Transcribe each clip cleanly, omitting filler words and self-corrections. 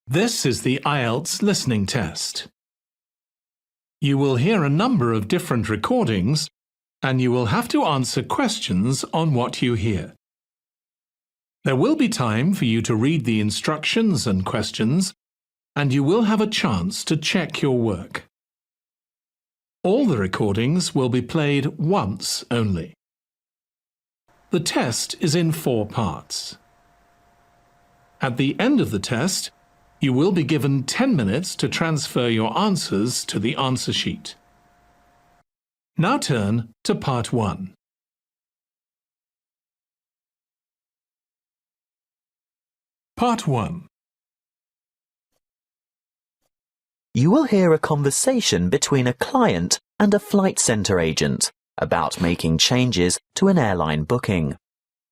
This is the Ielts listening test. You will hear a number of different recordings, and you will have to answer questions on what you hear. There will be time for you to read the instructions and questions, and you will have a chance to check your work. All the recordings will be played once only. The test is in 4 parts. At the end of the test, you will be given 10 minutes to transfer your answers to the answer sheet. Now turn to Part 1. Part 1. You will hear a conversation between a client and a flight centre agent about making changes to an airline booking.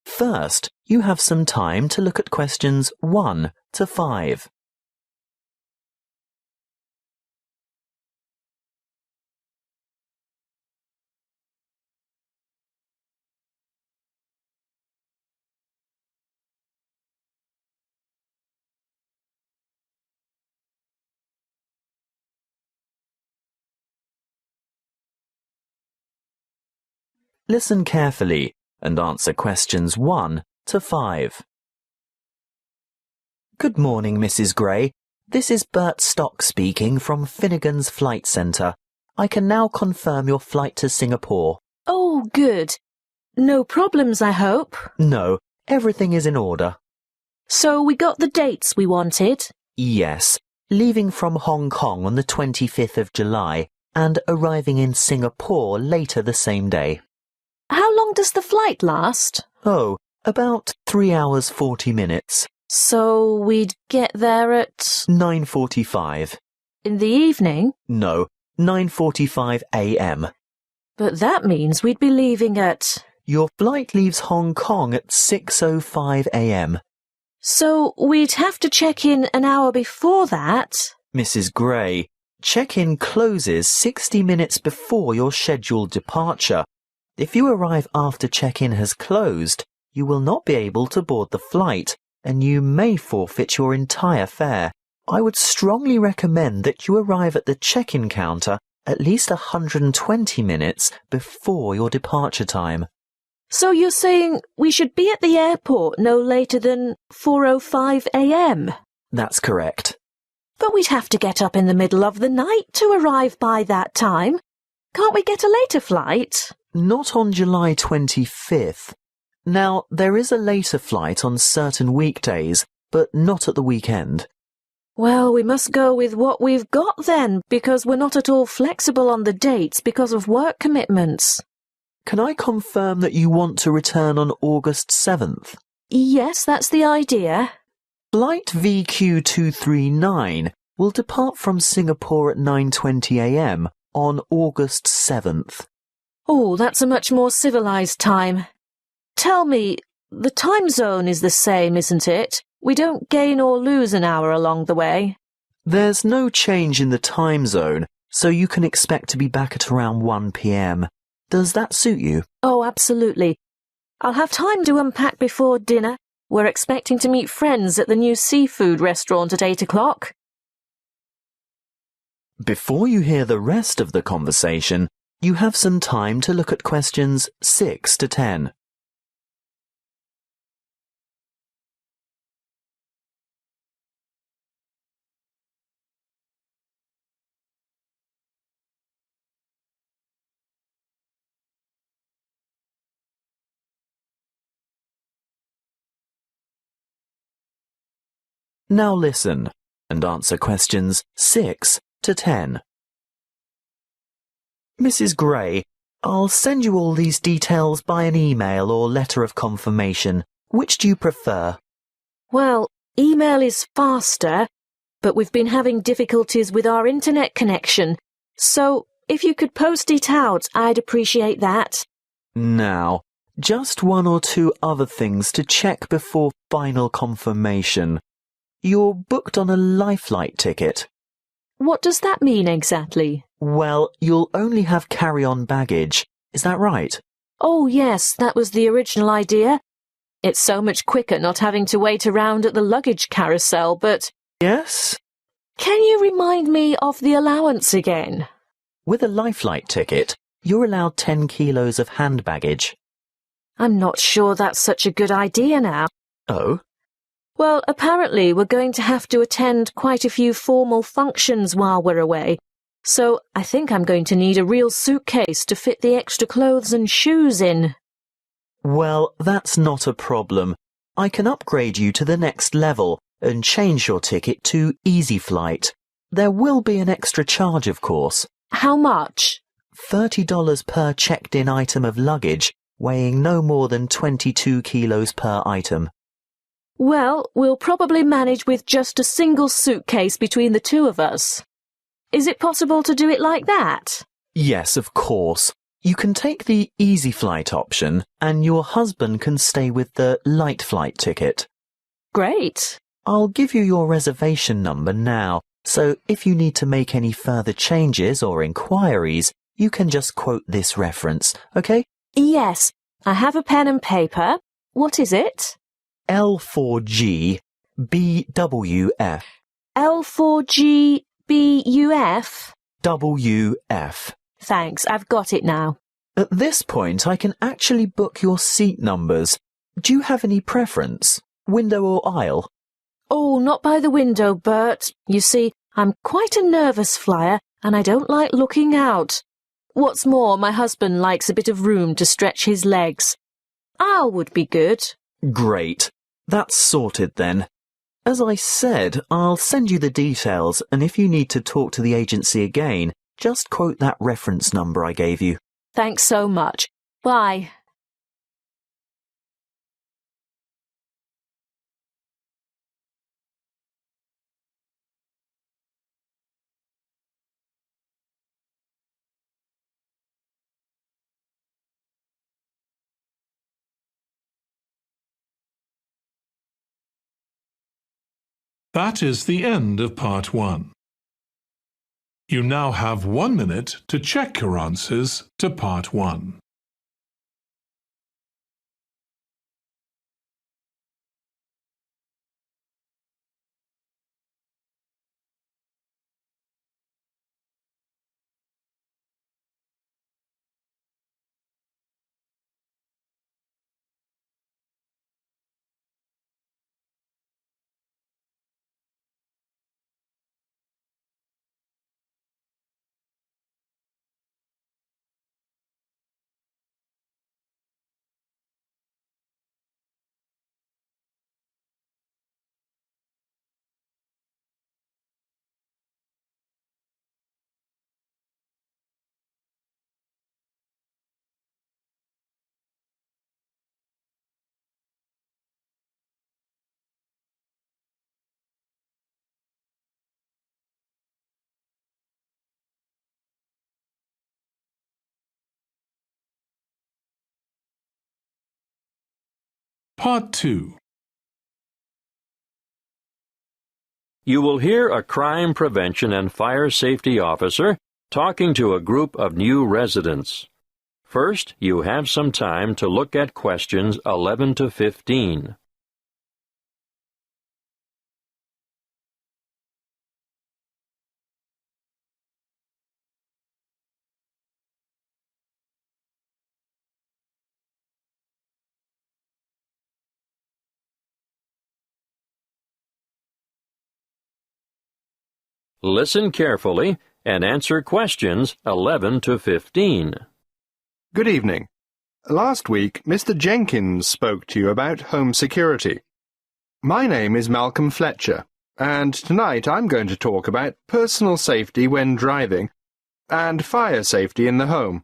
First, you have some time to look at questions 1 to 5. Listen carefully and answer questions 1 to 5. Good morning, Mrs. Gray. This is Bert Stock speaking from Finnegan's Flight Centre. I can now confirm your flight to Singapore. Oh, good. No problems, I hope? No, everything is in order. So we got the dates we wanted? Yes, leaving from Hong Kong on the 25th of July and arriving in Singapore later the same day. How long does the flight last? Oh, about 3 hours 40 minutes. So we'd get there at... 9:45. In the evening? No, 9:45 a.m. But that means we'd be leaving at... Your flight leaves Hong Kong at 6:05 a.m. So we'd have to check in an hour before that? Mrs. Gray, check-in closes 60 minutes before your scheduled departure. If you arrive after check-in has closed, you will not be able to board the flight, and you may forfeit your entire fare. I would strongly recommend that you arrive at the check-in counter at least 120 minutes before your departure time. So you're saying we should be at the airport no later than 4:05 a.m? That's correct. But we'd have to get up in the middle of the night to arrive by that time. Can't we get a later flight? Not on July 25th. Now, there is a later flight on certain weekdays, but not at the weekend. Well, we must go with what we've got then, because we're not at all flexible on the dates because of work commitments. Can I confirm that you want to return on August 7th? Yes, that's the idea. Flight VQ239 will depart from Singapore at 9:20 a.m. on August 7th. Oh, that's a much more civilized time. Tell me, the time zone is the same, isn't it? We don't gain or lose an hour along the way. There's no change in the time zone, so you can expect to be back at around 1 p.m. Does that suit you? Oh, absolutely. I'll have time to unpack before dinner. We're expecting to meet friends at the new seafood restaurant at 8 o'clock. Before you hear the rest of the conversation, you have some time to look at questions 6 to 10. Now listen and answer questions 6 to 10. Mrs. Gray, I'll send you all these details by an email or letter of confirmation. Which do you prefer? Well, email is faster, but we've been having difficulties with our internet connection. So, if you could post it out, I'd appreciate that. Now, just 1 or 2 other things to check before final confirmation. You're booked on a Lifelight ticket. What does that mean exactly? Well, you'll only have carry-on baggage. Is that right? Oh, yes, that was the original idea. It's so much quicker not having to wait around at the luggage carousel, but Yes? Can you remind me of the allowance again? With a Lifelight ticket, you're allowed 10 kilos of hand baggage. I'm not sure that's such a good idea now. Oh? Well, apparently we're going to have to attend quite a few formal functions while we're away, so I think I'm going to need a real suitcase to fit the extra clothes and shoes in. Well, that's not a problem. I can upgrade you to the next level and change your ticket to Easy Flight. There will be an extra charge, of course. How much? $30 per checked-in item of luggage, weighing no more than 22 kilos per item. Well, we'll probably manage with just a single suitcase between the two of us. Is it possible to do it like that? Yes, of course. You can take the Easy Flight option, and your husband can stay with the Light Flight ticket. Great. I'll give you your reservation number now, so if you need to make any further changes or inquiries, you can just quote this reference, okay? Yes, I have a pen and paper. What is it? L4G BWF. L4G BUF? WF. Thanks, I've got it now. At this point, I can actually book your seat numbers. Do you have any preference? Window or aisle? Oh, not by the window, Bert. You see, I'm quite a nervous flyer, and I don't like looking out. What's more, my husband likes a bit of room to stretch his legs. Aisle would be good. Great. That's sorted then. As I said, I'll send you the details, and if you need to talk to the agency again, just quote that reference number I gave you. Thanks so much. Bye. That is the end of part 1. You now have 1 minute to check your answers to part 1. Part 2. You will hear a crime prevention and fire safety officer talking to a group of new residents. First, you have some time to look at questions 11 to 15. Listen carefully and answer questions 11 to 15. Good evening. Last week, Mr. Jenkins spoke to you about home security. My name is Malcolm Fletcher, and tonight I'm going to talk about personal safety when driving and fire safety in the home.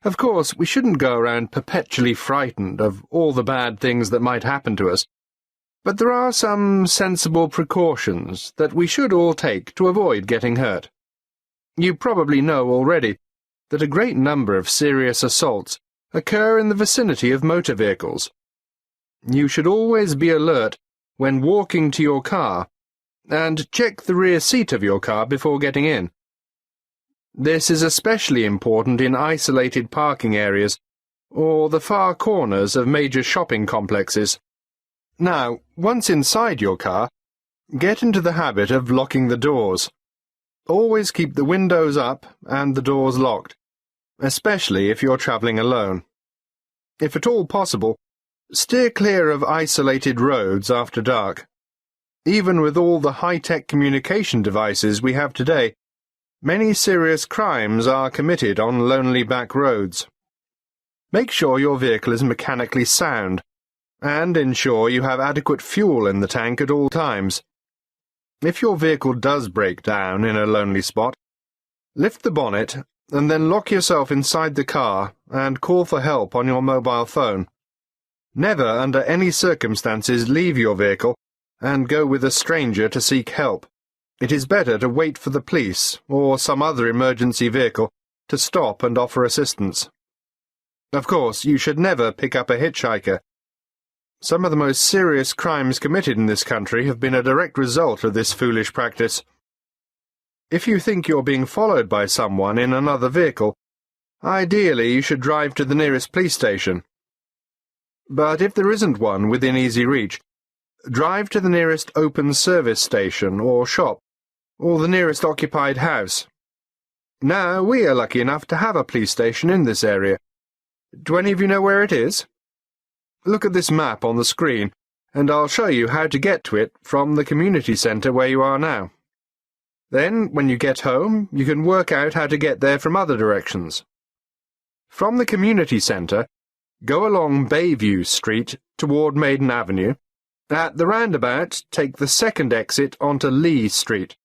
Of course, we shouldn't go around perpetually frightened of all the bad things that might happen to us, but there are some sensible precautions that we should all take to avoid getting hurt. You probably know already that a great number of serious assaults occur in the vicinity of motor vehicles. You should always be alert when walking to your car and check the rear seat of your car before getting in. This is especially important in isolated parking areas or the far corners of major shopping complexes. Now, once inside your car, Get into the habit of locking the doors. Always keep the windows up and the doors locked, especially if you're travelling alone. If at all possible, steer clear of isolated roads after dark. Even with all the high-tech communication devices we have today, many serious crimes are committed on lonely back roads. Make sure your vehicle is mechanically sound, and ensure you have adequate fuel in the tank at all times. If your vehicle does break down in a lonely spot, lift the bonnet and then lock yourself inside the car and call for help on your mobile phone. Never, under any circumstances, leave your vehicle and go with a stranger to seek help. It is better to wait for the police or some other emergency vehicle to stop and offer assistance. Of course, you should never pick up a hitchhiker. Some of the most serious crimes committed in this country have been a direct result of this foolish practice. If you think you're being followed by someone in another vehicle, ideally you should drive to the nearest police station. But if there isn't one within easy reach, drive to the nearest open service station or shop, or the nearest occupied house. Now, we are lucky enough to have a police station in this area. Do any of you know where it is? Look at this map on the screen, and I'll show you how to get to it from the community centre where you are now. Then, when you get home, you can work out how to get there from other directions. From the community centre, go along Bayview Street toward Maiden Avenue. At the roundabout, take the second exit onto Lee Street.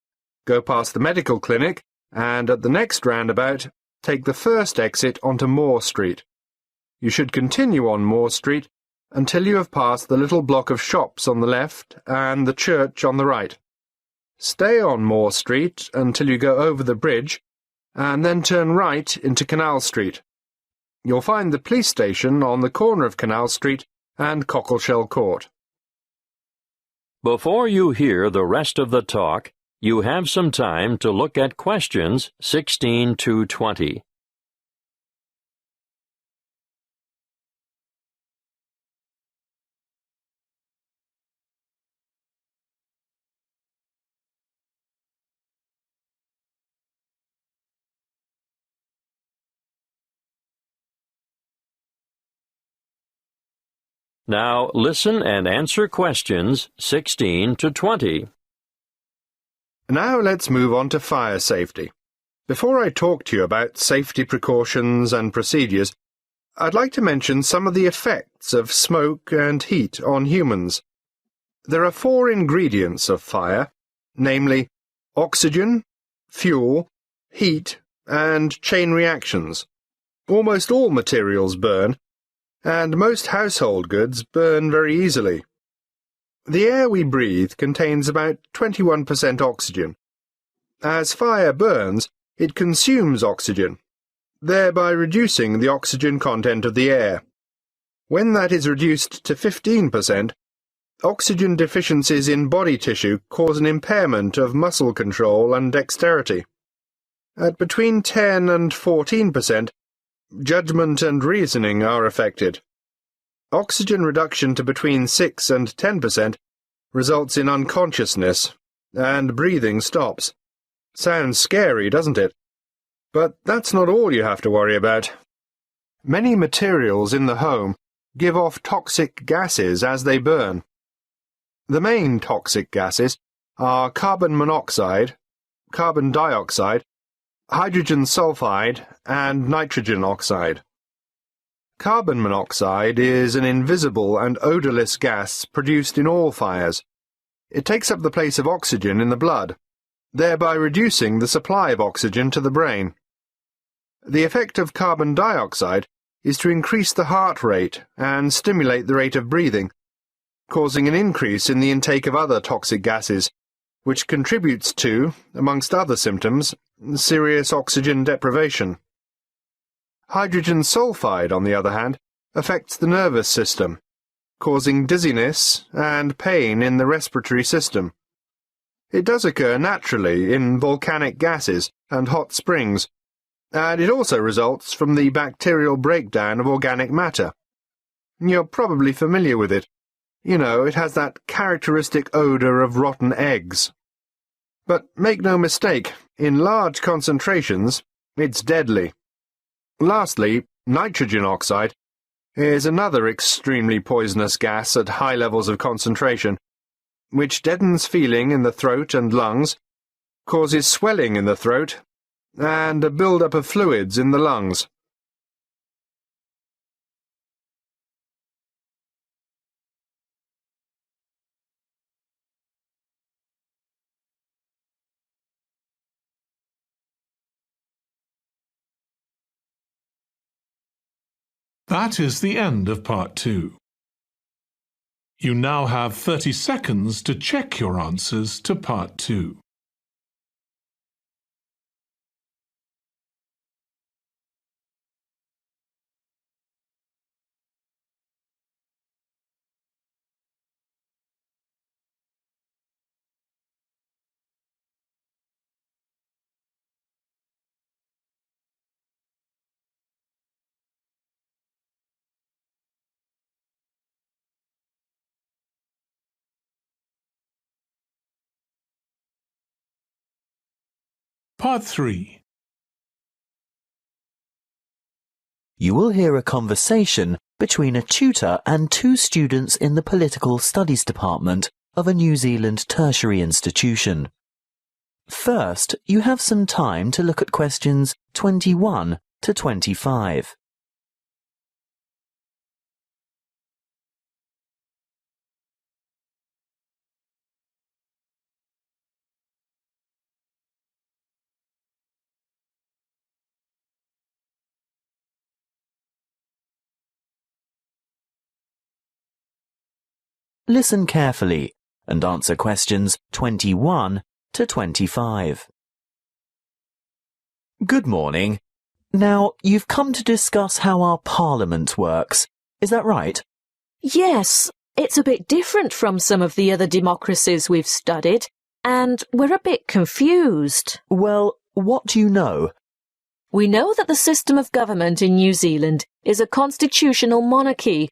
Go past the medical clinic, and at the next roundabout, take the first exit onto Moore Street. You should continue on Moore Street until you have passed the little block of shops on the left and the church on the right. Stay on Moore Street until you go over the bridge, and then turn right into Canal Street. You'll find the police station on the corner of Canal Street and Cockleshell Court. Before you hear the rest of the talk, you have some time to look at questions 16 to 20. Now listen and answer questions 16 to 20. Now let's move on to fire safety. Before I talk to you about safety precautions and procedures, I'd like to mention some of the effects of smoke and heat on humans. There are 4 ingredients of fire, namely oxygen, fuel, heat, and chain reactions. Almost all materials burn, and most household goods burn very easily. The air we breathe contains about 21% oxygen. As fire burns, it consumes oxygen, thereby reducing the oxygen content of the air. When that is reduced to 15%, oxygen deficiencies in body tissue cause an impairment of muscle control and dexterity. At between 10 and 14%, judgment and reasoning are affected. Oxygen reduction to between 6 and 10% results in unconsciousness, and breathing stops. Sounds scary, doesn't it? But that's not all you have to worry about. Many materials in the home give off toxic gases as they burn. The main toxic gases are carbon monoxide, carbon dioxide, hydrogen sulfide, and nitrogen oxide. Carbon monoxide is an invisible and odourless gas produced in all fires. It takes up the place of oxygen in the blood, thereby reducing the supply of oxygen to the brain. The effect of carbon dioxide is to increase the heart rate and stimulate the rate of breathing, causing an increase in the intake of other toxic gases, which contributes to, amongst other symptoms, serious oxygen deprivation. Hydrogen sulfide, on the other hand, affects the nervous system, causing dizziness and pain in the respiratory system. It does occur naturally in volcanic gases and hot springs, and it also results from the bacterial breakdown of organic matter. You're probably familiar with it. You know, it has that characteristic odour of rotten eggs. But make no mistake, in large concentrations, it's deadly. Lastly, nitrogen oxide is another extremely poisonous gas at high levels of concentration, which deadens feeling in the throat and lungs, causes swelling in the throat, and a build-up of fluids in the lungs. That is the end of part 2. You now have 30 seconds to check your answers to part 2. Part 3. You will hear a conversation between a tutor and 2 students in the Political Studies Department of a New Zealand tertiary institution. First, you have some time to look at questions 21 to 25. Listen carefully and answer questions 21 to 25. Good morning. Now, you've come to discuss how our Parliament works. Is that right? Yes, it's a bit different from some of the other democracies we've studied, and we're a bit confused. Well, what do you know? We know that the system of government in New Zealand is a constitutional monarchy,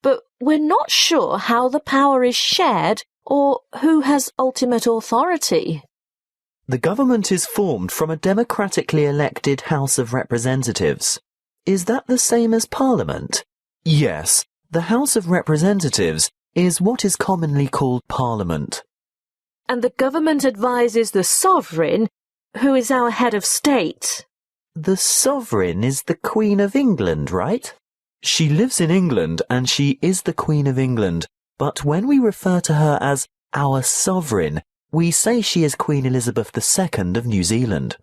but we're not sure how the power is shared or who has ultimate authority. The government is formed from a democratically elected House of Representatives. Is that the same as Parliament? Yes, the House of Representatives is what is commonly called Parliament. And the government advises the sovereign, who is our head of state. The sovereign is the Queen of England, right? She lives in England and she is the Queen of England, but when we refer to her as our sovereign, we say she is Queen Elizabeth II of New Zealand.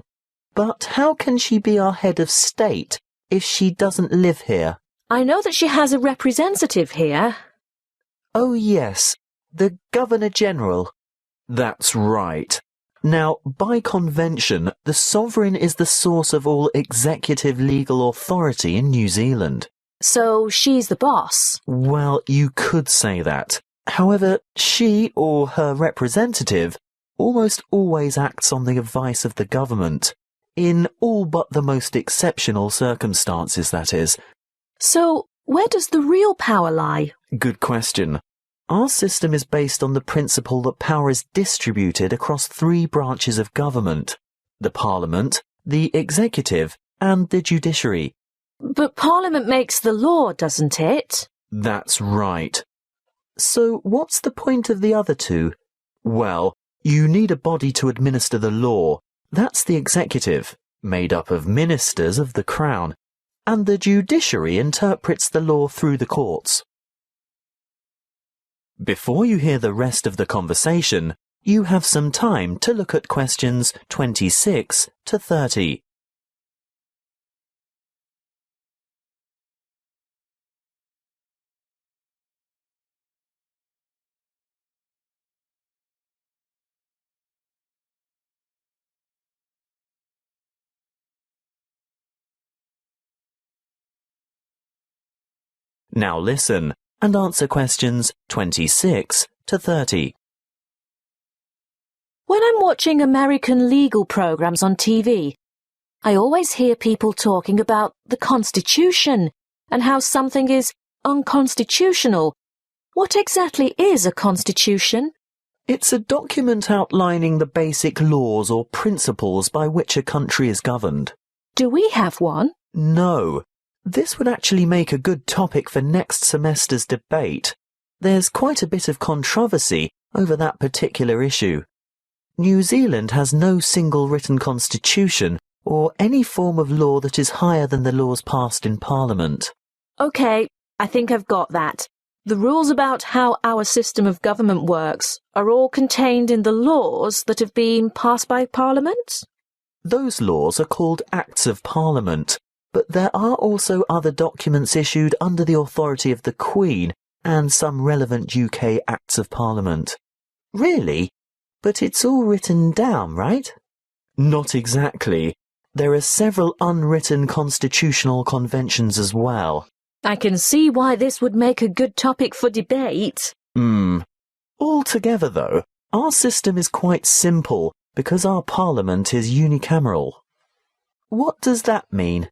But how can she be our head of state if she doesn't live here? I know that she has a representative here. Oh yes, the Governor-General. That's right. Now, by convention, the sovereign is the source of all executive legal authority in New Zealand. So she's the boss. Well, you could say that. However, she or her representative almost always acts on the advice of the government, in all but the most exceptional circumstances, that is. So where does the real power lie? Good question. Our system is based on the principle that power is distributed across 3 branches of government: the Parliament, the Executive, and the Judiciary. But Parliament makes the law, doesn't it? That's right. So what's the point of the other 2? Well, you need a body to administer the law. That's the Executive, made up of ministers of the Crown, and the Judiciary interprets the law through the courts. Before you hear the rest of the conversation, you have some time to look at questions 26 to 30. Now listen and answer questions 26 to 30. When I'm watching American legal programs on TV, I always hear people talking about the Constitution and how something is unconstitutional, What exactly is a constitution? It's a document outlining the basic laws or principles by which a country is governed. Do we have one? No. This would actually make a good topic for next semester's debate. There's quite a bit of controversy over that particular issue. New Zealand has no single written constitution or any form of law that is higher than the laws passed in Parliament. OK, I think I've got that. The rules about how our system of government works are all contained in the laws that have been passed by Parliament? Those laws are called Acts of Parliament, but there are also other documents issued under the authority of the Queen and some relevant UK Acts of Parliament. Really? But it's all written down, right? Not exactly. There are several unwritten constitutional conventions as well. I can see why this would make a good topic for debate. Altogether, though, our system is quite simple because our Parliament is unicameral. What does that mean?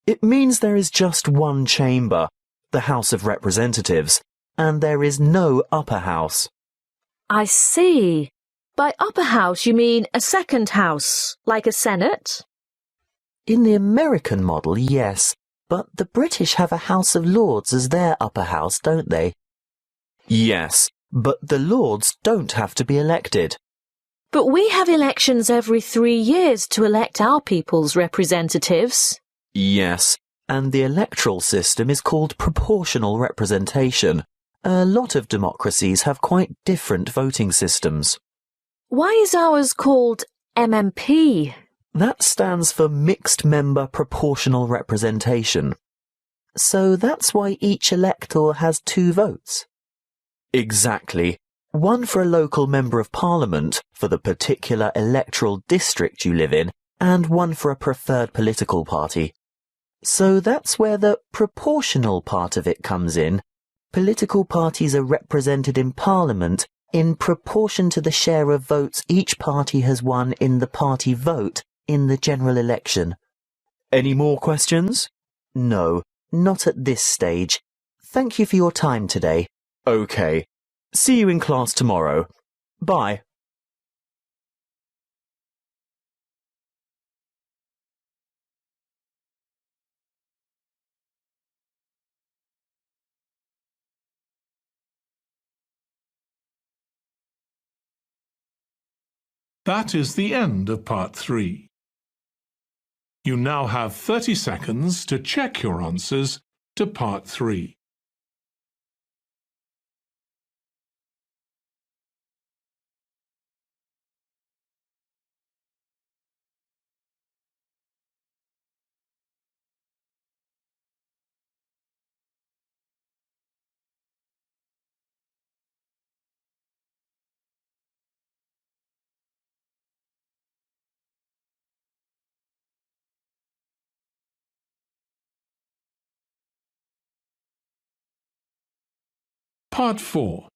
It means there is just one chamber, the House of Representatives, and there is no upper house. I see. By upper house you mean a second house, like a Senate? In the American model, yes, but the British have a House of Lords as their upper house, don't they? Yes, but the Lords don't have to be elected. But we have elections every 3 years to elect our people's representatives. Yes, and the electoral system is called proportional representation. A lot of democracies have quite different voting systems. Why is ours called MMP? That stands for Mixed Member Proportional Representation. So that's why each elector has 2 votes. Exactly. One for a local Member of Parliament for the particular electoral district you live in, and one for a preferred political party. So that's where the proportional part of it comes in. Political parties are represented in Parliament in proportion to the share of votes each party has won in the party vote in the general election. Any more questions? No, not at this stage. Thank you for your time today. OK. See you in class tomorrow. Bye. That is the end of part 3. You now have 30 seconds to check your answers to part 3. Part 4.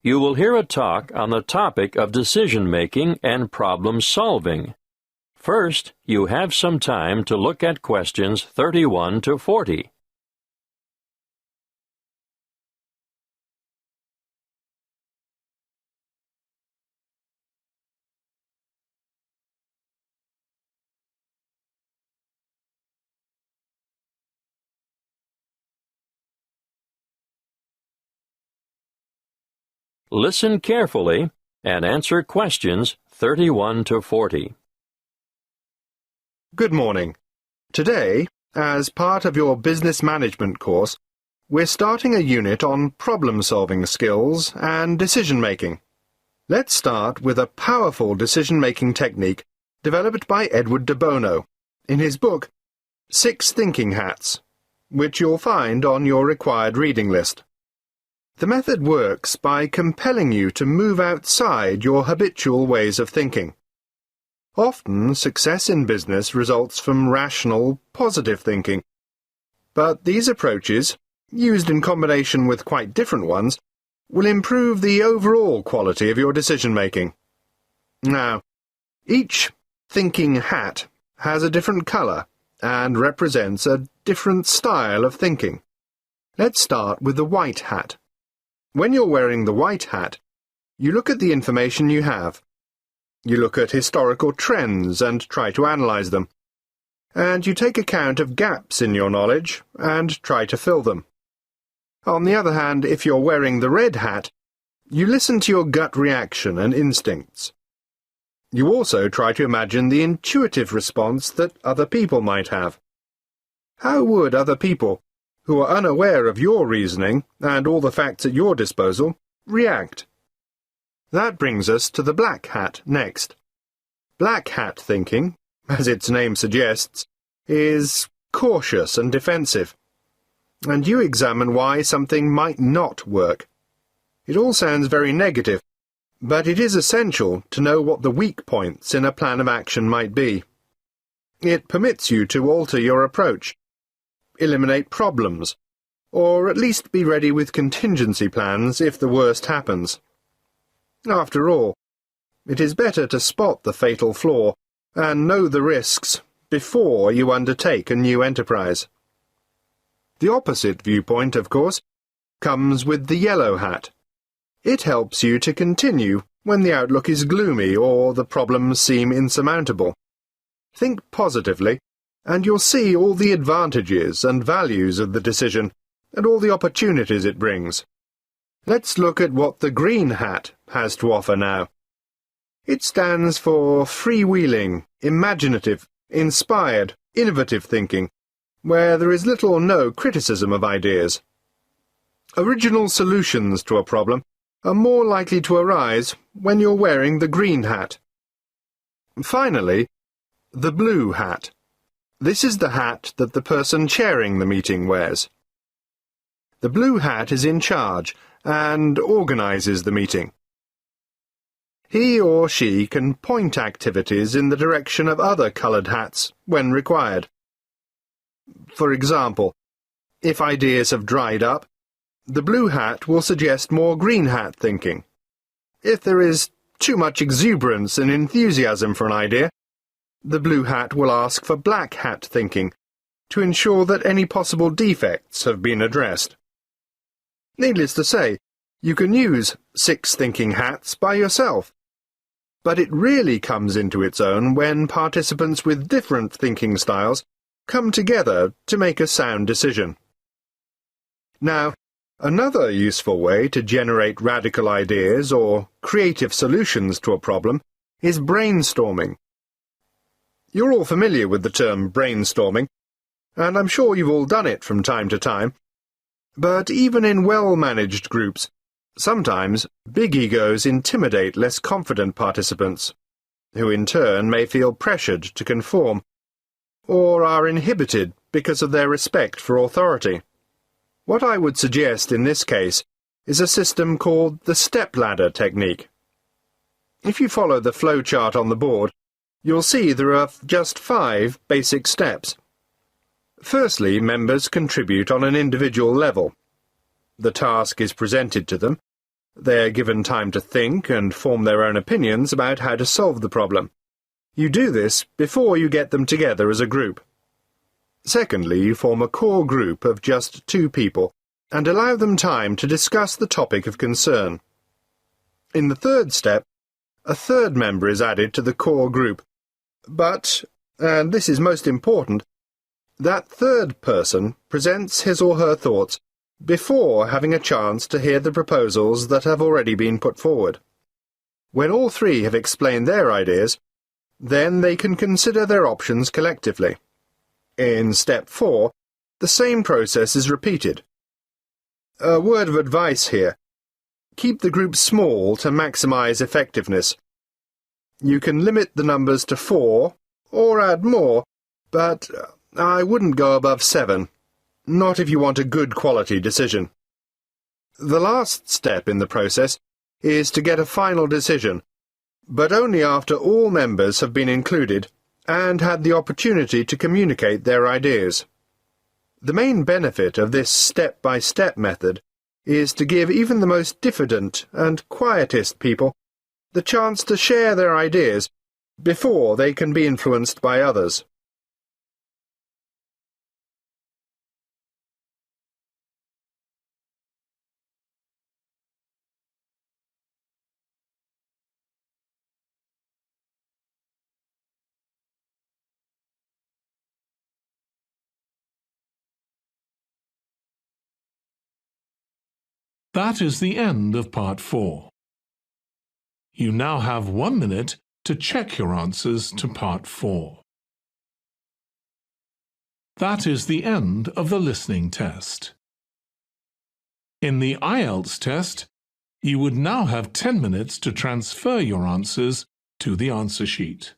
You will hear a talk on the topic of decision-making and problem-solving. First, you have some time to look at questions 31 to 40. Listen carefully and answer questions 31 to 40. Good morning. Today, as part of your business management course, we're starting a unit on problem-solving skills and decision-making. Let's start with a powerful decision-making technique developed by Edward de Bono in his book 6 Thinking Hats, which you'll find on your required reading list. The method works by compelling you to move outside your habitual ways of thinking. Often, success in business results from rational, positive thinking. But these approaches, used in combination with quite different ones, will improve the overall quality of your decision-making. Now, each thinking hat has a different colour, and represents a different style of thinking. Let's start with the white hat. When you're wearing the white hat, you look at the information you have. You look at historical trends and try to analyze them. And you take account of gaps in your knowledge and try to fill them. On the other hand, if you're wearing the red hat, you listen to your gut reaction and instincts. You also try to imagine the intuitive response that other people might have. How would other people, who are unaware of your reasoning and all the facts at your disposal, react? That brings us to the black hat next. Black hat thinking, as its name suggests, is cautious and defensive, and you examine why something might not work. It all sounds very negative, but it is essential to know what the weak points in a plan of action might be. It permits you to alter your approach, eliminate problems, or at least be ready with contingency plans if the worst happens. After all, it is better to spot the fatal flaw and know the risks before you undertake a new enterprise. The opposite viewpoint, of course, comes with the yellow hat. It helps you to continue when the outlook is gloomy or the problems seem insurmountable. Think positively, and you'll see all the advantages and values of the decision and all the opportunities it brings. Let's look at what the green hat has to offer now. It stands for freewheeling, imaginative, inspired, innovative thinking, where there is little or no criticism of ideas. Original solutions to a problem are more likely to arise when you're wearing the green hat. Finally, the blue hat. This is the hat that the person chairing the meeting wears. The blue hat is in charge and organizes the meeting. He or she can point activities in the direction of other colored hats when required. For example, if ideas have dried up, the blue hat will suggest more green hat thinking. If there is too much exuberance and enthusiasm for an idea, the blue hat will ask for black hat thinking to ensure that any possible defects have been addressed. Needless to say, you can use 6 thinking hats by yourself, but it really comes into its own when participants with different thinking styles come together to make a sound decision. Now, another useful way to generate radical ideas or creative solutions to a problem is brainstorming. You're all familiar with the term brainstorming, and I'm sure you've all done it from time to time. But even in well-managed groups, sometimes big egos intimidate less confident participants, who in turn may feel pressured to conform, or are inhibited because of their respect for authority. What I would suggest in this case is a system called the step-ladder technique. If you follow the flowchart on the board, you'll see there are just 5 basic steps. Firstly, members contribute on an individual level. The task is presented to them. They are given time to think and form their own opinions about how to solve the problem. You do this before you get them together as a group. Secondly, you form a core group of just 2 people and allow them time to discuss the topic of concern. In the third step, a third member is added to the core group, but, and this is most important, that third person presents his or her thoughts before having a chance to hear the proposals that have already been put forward. When all 3 have explained their ideas, then they can consider their options collectively. In step 4, the same process is repeated. A word of advice here. Keep the group small to maximize effectiveness. You can limit the numbers to 4, or add more, but I wouldn't go above 7. Not if you want a good quality decision. The last step in the process is to get a final decision, but only after all members have been included and had the opportunity to communicate their ideas. The main benefit of this step-by-step method is to give even the most diffident and quietist people the chance to share their ideas before they can be influenced by others. That is the end of Part 4. You now have 1 minute to check your answers to Part 4. That is the end of the listening test. In the Ielts test, you would now have 10 minutes to transfer your answers to the answer sheet.